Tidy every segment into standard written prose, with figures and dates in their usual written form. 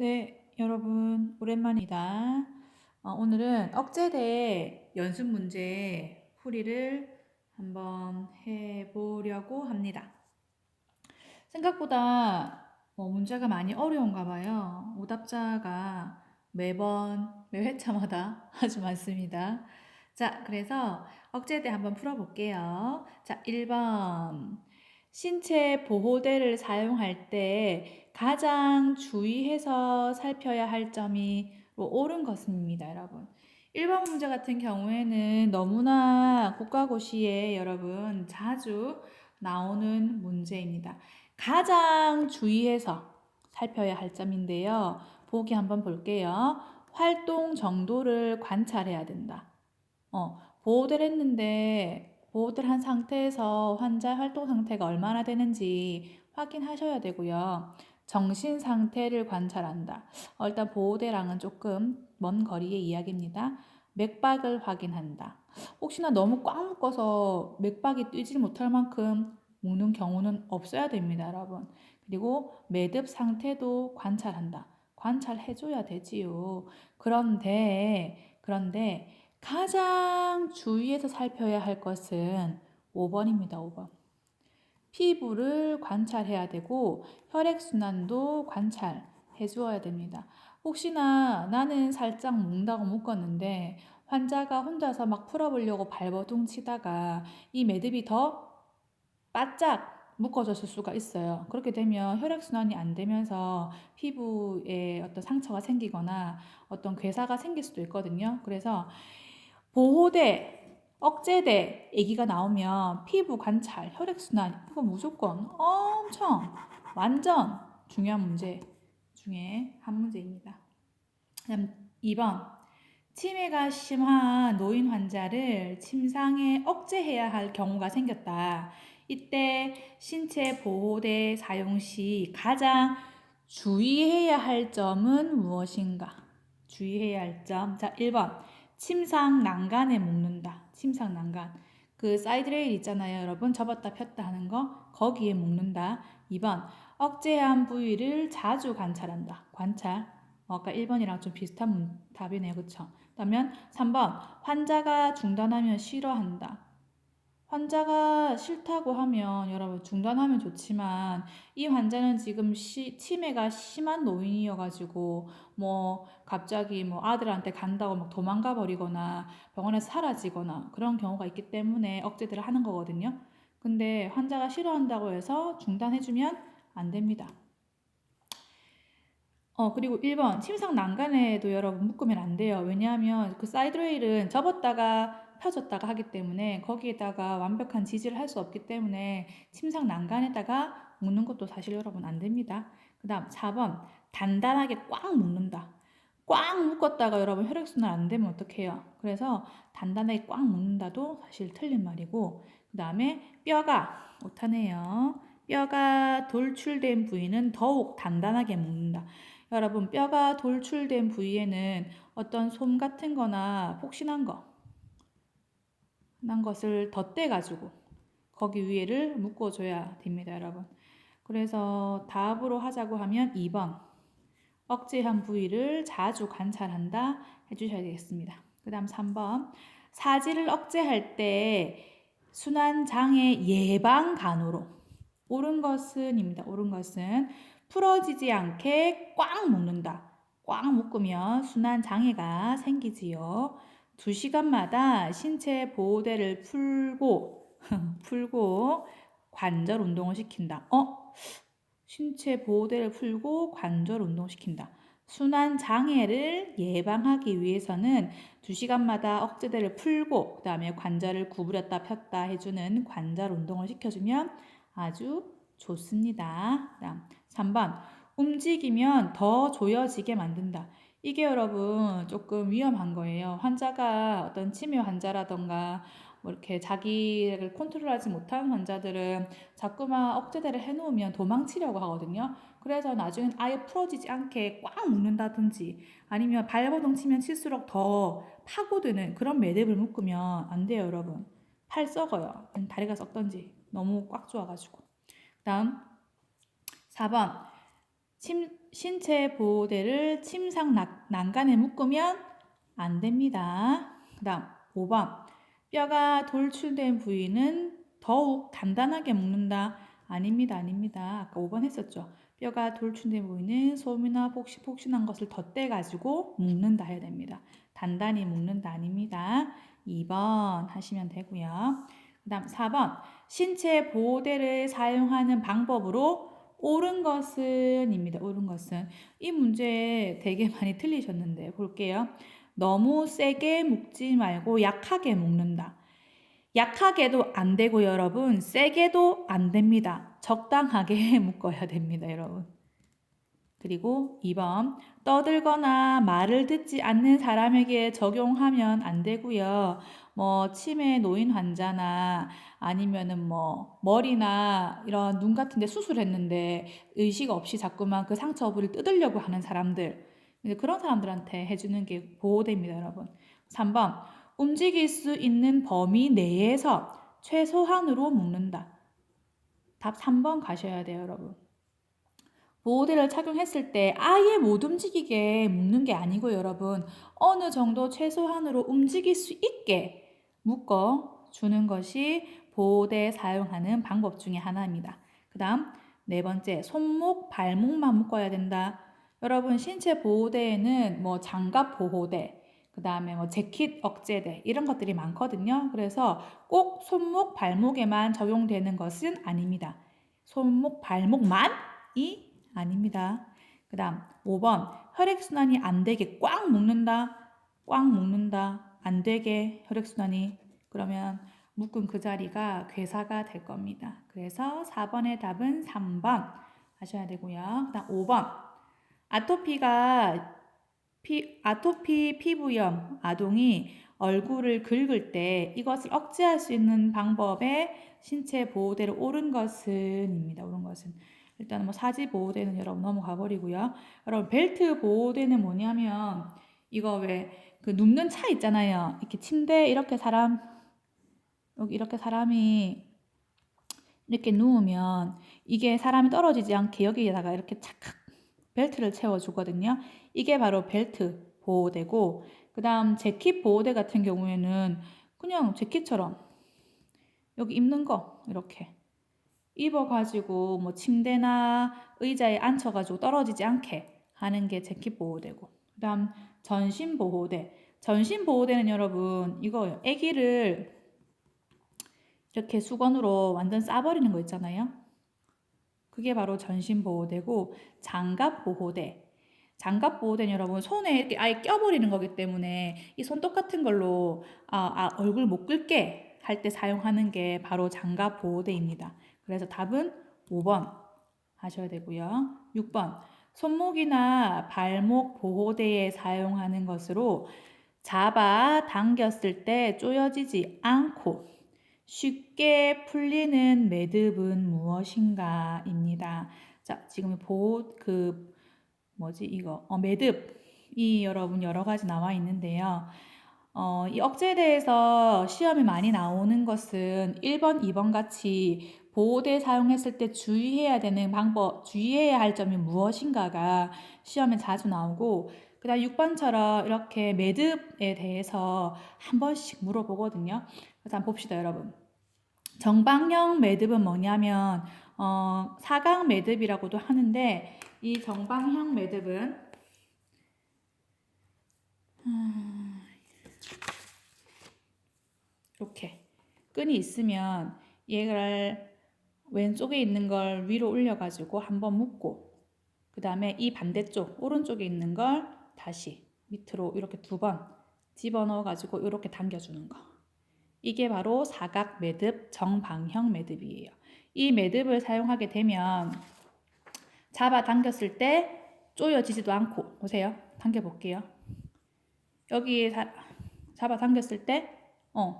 네, 여러분, 오랜만이다. 오늘은 억제대 연습 문제 풀이를 한번 해보려고 합니다. 생각보다 문제가 많이 어려운가 봐요. 오답자가 매 회차마다 아주 많습니다. 자, 그래서 억제대 한번 풀어볼게요. 자, 1번. 신체 보호대를 사용할 때 가장 주의해서 살펴야 할 점이 옳은 것입니다, 여러분. 1번 문제 같은 경우에는 너무나 국가고시에 여러분 자주 나오는 문제입니다. 가장 주의해서 살펴야 할 점인데요. 보기 한번 볼게요. 활동 정도를 관찰해야 된다. 보호대를 했는데 보호대를 한 상태에서 환자 활동 상태가 얼마나 되는지 확인하셔야 되고요. 정신 상태를 관찰한다. 일단 보호대랑은 조금 먼 거리의 이야기입니다. 맥박을 확인한다. 혹시나 너무 꽉 묶어서 맥박이 뛰지 못할 만큼 묶는 경우는 없어야 됩니다, 여러분. 그리고 매듭 상태도 관찰한다. 관찰해줘야 되지요. 그런데 가장 주의해서 살펴야 할 것은 5번입니다. 5번. 피부를 관찰해야 되고 혈액순환도 관찰해 주어야 됩니다. 혹시나 나는 살짝 뭉다고 묶었는데 환자가 혼자서 막 풀어보려고 발버둥 치다가 이 매듭이 더 바짝 묶어졌을 수가 있어요. 그렇게 되면 혈액순환이 안 되면서 피부에 어떤 상처가 생기거나 어떤 괴사가 생길 수도 있거든요. 그래서 보호대, 억제대 얘기가 나오면 피부 관찰, 혈액순환 이거 무조건 엄청 완전 중요한 문제 중에 한 문제입니다. 그다음 2번. 치매가 심한 노인 환자를 침상에 억제해야 할 경우가 생겼다. 이때 신체 보호대 사용 시 가장 주의해야 할 점은 무엇인가? 주의해야 할 점. 자, 1번. 침상 난간에 묶는다. 침상 난간. 그 사이드 레일 있잖아요, 여러분. 접었다 폈다 하는 거. 거기에 묶는다. 2번. 억제한 부위를 자주 관찰한다. 관찰. 아까 1번이랑 좀 비슷한 답이네요. 그쵸? 그러면 3번. 환자가 중단하면 싫어한다. 환자가 싫다고 하면 여러분 중단하면 좋지만 이 환자는 지금 치매가 심한 노인이어가지고 뭐 갑자기 뭐 아들한테 간다고 막 도망가 버리거나 병원에서 사라지거나 그런 경우가 있기 때문에 억제들을 하는 거거든요. 근데 환자가 싫어한다고 해서 중단해주면 안 됩니다. 그리고 1번 침상 난간에도 여러분 묶으면 안 돼요. 왜냐하면 그 사이드 레일은 접었다가 펴졌다가 하기 때문에 거기에다가 완벽한 지지를 할 수 없기 때문에 침상 난간에다가 묶는 것도 사실 여러분 안 됩니다. 그 다음 4번 단단하게 꽉 묶는다. 꽉 묶었다가 여러분 혈액순환 안 되면 어떡해요? 그래서 단단하게 꽉 묶는다도 사실 틀린 말이고 그 다음에 뼈가 못하네요. 뼈가 돌출된 부위는 더욱 단단하게 묶는다. 여러분 뼈가 돌출된 부위에는 어떤 솜 같은 거나 폭신한 난 것을 덧대 가지고 거기 위에를 묶어줘야 됩니다, 여러분. 그래서 답으로 하자고 하면 2번 억제한 부위를 자주 관찰한다 해주셔야 되겠습니다. 그 다음 3번 사지를 억제할 때 순환장애 예방간호로 옳은 것은입니다. 옳은 것은 풀어지지 않게 꽉 묶는다. 꽉 묶으면 순환장애가 생기지요. 2시간마다 신체 보호대를 풀고 관절 운동을 시킨다. 신체 보호대를 풀고 관절 운동시킨다. 순환 장애를 예방하기 위해서는 2시간마다 억제대를 풀고 그 다음에 관절을 구부렸다 폈다 해주는 관절 운동을 시켜주면 아주 좋습니다. 그다음 3번 움직이면 더 조여지게 만든다. 이게 여러분 조금 위험한 거예요. 환자가 어떤 치매 환자라던가 뭐 이렇게 자기를 컨트롤하지 못하는 환자들은 자꾸만 억제대를 해놓으면 도망치려고 하거든요. 그래서 나중엔 아예 풀어지지 않게 꽉 묶는다든지 아니면 발버둥 치면 칠수록 더 파고드는 그런 매듭을 묶으면 안 돼요, 여러분. 팔 썩어요. 다리가 썩던지 너무 꽉 조아가지고. 다음 4번 신체 보호대를 침상 난간에 묶으면 안 됩니다. 그 다음 5번 뼈가 돌출된 부위는 더욱 단단하게 묶는다. 아닙니다. 아닙니다. 아까 5번 했었죠. 뼈가 돌출된 부위는 소음이나 폭신한 것을 덧대가지고 묶는다 해야 됩니다. 단단히 묶는다 아닙니다. 2번 하시면 되고요. 그 다음 4번 신체 보호대를 사용하는 방법으로 옳은 것은 입니다. 옳은 것은 이 문제 되게 많이 틀리셨는데 볼게요. 너무 세게 묶지 말고 약하게 묶는다. 약하게도 안 되고 여러분 세게도 안 됩니다. 적당하게 묶어야 됩니다. 여러분. 그리고 2번 떠들거나 말을 듣지 않는 사람에게 적용하면 안 되고요. 뭐 치매 노인 환자나 아니면은 뭐 머리나 이런 눈 같은 데 수술했는데 의식 없이 자꾸만 그 상처 부위를 뜯으려고 하는 사람들 그런 사람들한테 해주는 게 보호대입니다. 여러분. 3번 움직일 수 있는 범위 내에서 최소한으로 묶는다. 답 3번 가셔야 돼요. 여러분. 보호대를 착용했을 때 아예 못 움직이게 묶는 게 아니고 여러분 어느 정도 최소한으로 움직일 수 있게 묶어 주는 것이 보호대 사용하는 방법 중에 하나입니다. 그 다음 네 번째 손목 발목만 묶어야 된다. 여러분 신체 보호대에는 뭐 장갑 보호대 그 다음에 뭐 재킷 억제대 이런 것들이 많거든요. 그래서 꼭 손목 발목에만 적용되는 것은 아닙니다. 손목 발목만이 아닙니다. 그 다음 5번 혈액순환이 안 되게 꽉 묶는다. 꽉 묶는다. 안 되게 혈액순환이 그러면 묶은 그 자리가 괴사가 될 겁니다. 그래서 4번의 답은 3번 하셔야 되고요. 그 다음 5번 아토피 피부염 아동이 얼굴을 긁을 때 이것을 억제할 수 있는 방법에 신체 보호대를 옳은 것은입니다. 옳은 것은 일단 뭐 사지 보호대는 여러분 넘어가 버리고요. 여러분 벨트 보호대는 뭐냐면 이거 왜 그 눕는 차 있잖아요. 이렇게 침대 이렇게 여기 이렇게 사람이 이렇게 누우면 이게 사람이 떨어지지 않게 여기에다가 이렇게 착착 벨트를 채워주거든요. 이게 바로 벨트 보호대고 그 다음 재킷 보호대 같은 경우에는 그냥 재킷처럼 여기 입는 거 이렇게 입어가지고 뭐 침대나 의자에 앉혀가지고 떨어지지 않게 하는 게 재킷 보호대고 그 다음 전신 보호대 전신 보호대는 여러분 이거 아기를 이렇게 수건으로 완전 싸버리는 거 있잖아요. 그게 바로 전신 보호대고 장갑 보호대 장갑 보호대는 여러분 손에 이렇게 아예 껴버리는 거기 때문에 이 손톱 같은 걸로 얼굴 못 긁게 할 때 사용하는 게 바로 장갑 보호대입니다. 그래서 답은 5번 하셔야 되고요. 6번 손목이나 발목 보호대에 사용하는 것으로 잡아 당겼을 때 쪼여지지 않고 쉽게 풀리는 매듭은 무엇인가? 입니다. 자, 지금 매듭이 여러분 여러 가지 나와 있는데요. 이 억제에 대해서 시험에 많이 나오는 것은 1번, 2번 같이 보호대 사용했을 때 주의해야 할 점이 무엇인가가 시험에 자주 나오고, 그 다음 6번처럼 이렇게 매듭에 대해서 한 번씩 물어보거든요. 그래서 한번 봅시다, 여러분. 정방형 매듭은 뭐냐면, 사각 매듭이라고도 하는데, 이 정방형 매듭은, 이렇게 끈이 있으면 얘를 왼쪽에 있는 걸 위로 올려가지고 한번 묶고 그 다음에 이 반대쪽 오른쪽에 있는 걸 다시 밑으로 이렇게 2번 집어넣어가지고 이렇게 당겨주는 거 이게 바로 사각 매듭 정방형 매듭이에요. 이 매듭을 사용하게 되면 잡아 당겼을 때 조여지지도 않고 보세요. 당겨볼게요. 여기 잡아 당겼을 때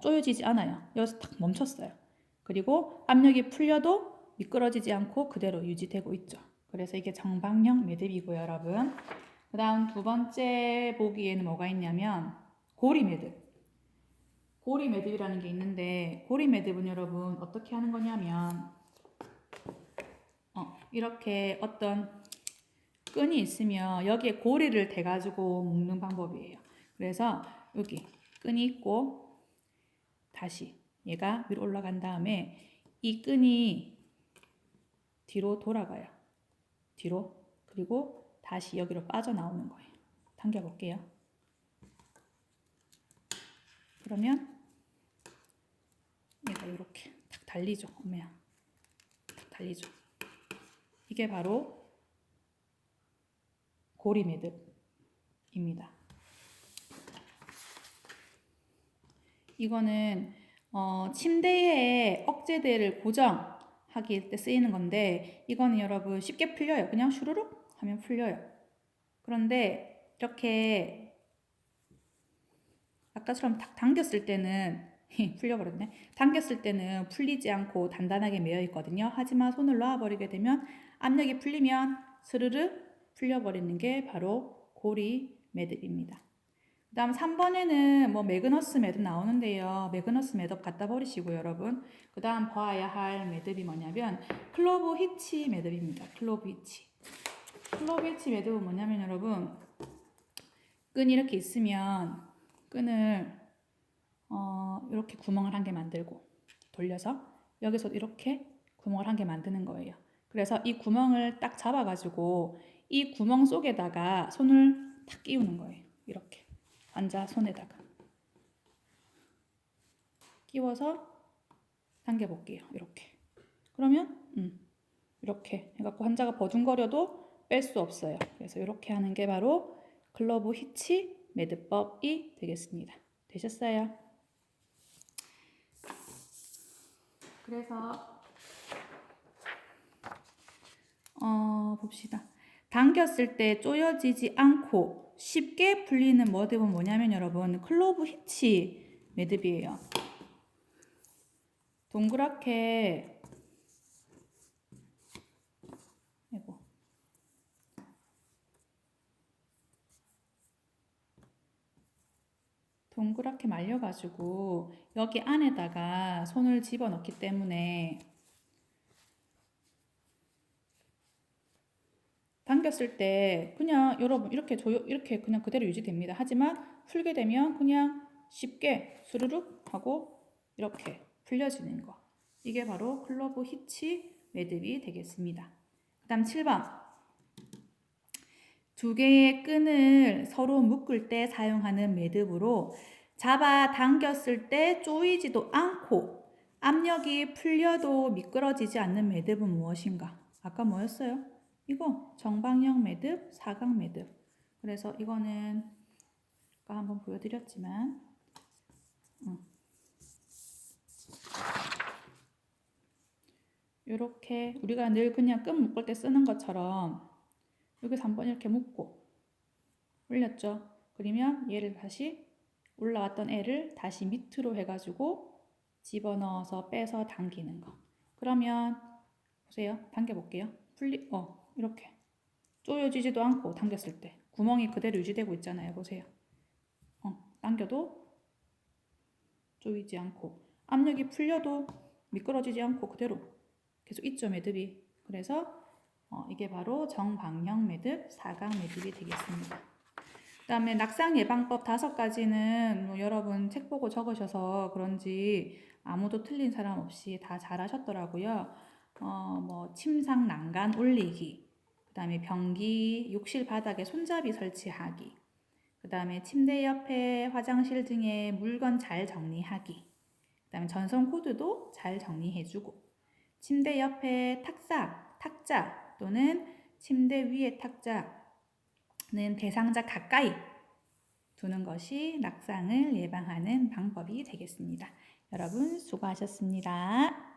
조여지지 않아요. 여기서 탁 멈췄어요. 그리고 압력이 풀려도 미끄러지지 않고 그대로 유지되고 있죠. 그래서 이게 정방형 매듭이고요, 여러분. 그 다음 2번째 보기에는 뭐가 있냐면 고리 매듭. 고리 매듭이라는 게 있는데 고리 매듭은 여러분 어떻게 하는 거냐면 이렇게 어떤 끈이 있으면 여기에 고리를 대가지고 묶는 방법이에요. 그래서 여기 끈이 있고 다시 얘가 위로 올라간 다음에 이 끈이 뒤로 돌아가요. 뒤로. 그리고 다시 여기로 빠져나오는 거예요. 당겨볼게요. 그러면 얘가 이렇게 탁 달리죠. 어머야. 탁 달리죠. 이게 바로 고리 매듭입니다. 이거는 침대에 억제대를 고정하기 때 쓰이는 건데 이거는 여러분 쉽게 풀려요. 그냥 슈루룩 하면 풀려요. 그런데 이렇게 아까처럼 탁 당겼을 때는 풀려버렸네. 당겼을 때는 풀리지 않고 단단하게 매여 있거든요. 하지만 손을 놔버리게 되면 압력이 풀리면 스르르 풀려버리는 게 바로 고리 매듭입니다. 그 다음 3번에는 뭐 매그너스 매듭 나오는데요. 매그너스 매듭 갖다 버리시고요, 여러분. 그 다음 봐야 할 매듭이 뭐냐면 클로브 히치 매듭입니다. 클로브 히치. 클로브 히치 매듭은 뭐냐면 여러분 끈이 이렇게 있으면 끈을 이렇게 구멍을 한 개 만들고 돌려서 여기서 이렇게 구멍을 한 개 만드는 거예요. 그래서 이 구멍을 딱 잡아가지고 이 구멍 속에다가 손을 탁 끼우는 거예요. 이렇게 환자 손에다가 끼워서 당겨볼게요. 이렇게. 그러면 이렇게 해갖고 환자가 버둥거려도 뺄 수 없어요. 그래서 이렇게 하는 게 바로 클로브 히치 매듭법이 되겠습니다. 되셨어요? 그래서 봅시다. 당겼을 때 조여지지 않고 쉽게 풀리는 매듭은 뭐냐면 여러분 클로브 히치 매듭이에요. 동그랗게 동그랗게 말려가지고 여기 안에다가 손을 집어넣기 때문에 당겼을 때 그냥 여러분 이렇게 그냥 그대로 유지됩니다. 하지만 풀게 되면 그냥 쉽게 수르륵 하고 이렇게 풀려지는 거. 이게 바로 클로브 히치 매듭이 되겠습니다. 그 다음 7번. 두 개의 끈을 서로 묶을 때 사용하는 매듭으로 잡아 당겼을 때 조이지도 않고 압력이 풀려도 미끄러지지 않는 매듭은 무엇인가? 아까 뭐였어요? 이거 정방형 매듭, 사각 매듭. 그래서 이거는 아까 한번 보여드렸지만 이렇게 우리가 늘 그냥 끈 묶을 때 쓰는 것처럼 여기서 한번 이렇게 묶고 올렸죠. 그러면 얘를 다시 올라왔던 애를 다시 밑으로 해가지고 집어넣어서 빼서 당기는 거. 그러면 보세요. 당겨볼게요. 이렇게 조여지지도 않고 당겼을 때 구멍이 그대로 유지되고 있잖아요. 보세요. 당겨도 조이지 않고 압력이 풀려도 미끄러지지 않고 그대로 계속 있죠. 매듭이. 그래서 이게 바로 정방형 매듭, 사각 매듭이 되겠습니다. 그 다음에 낙상 예방법 5가지는 뭐 여러분 책 보고 적으셔서 그런지 아무도 틀린 사람 없이 다 잘하셨더라고요. 뭐 침상 난간 올리기, 그 다음에 변기, 욕실 바닥에 손잡이 설치하기, 그 다음에 침대 옆에 화장실 등의 물건 잘 정리하기, 그 다음에 전선 코드도 잘 정리해주고, 침대 옆에 탁자 또는 침대 위에 탁자는 대상자 가까이 두는 것이 낙상을 예방하는 방법이 되겠습니다. 여러분 수고하셨습니다.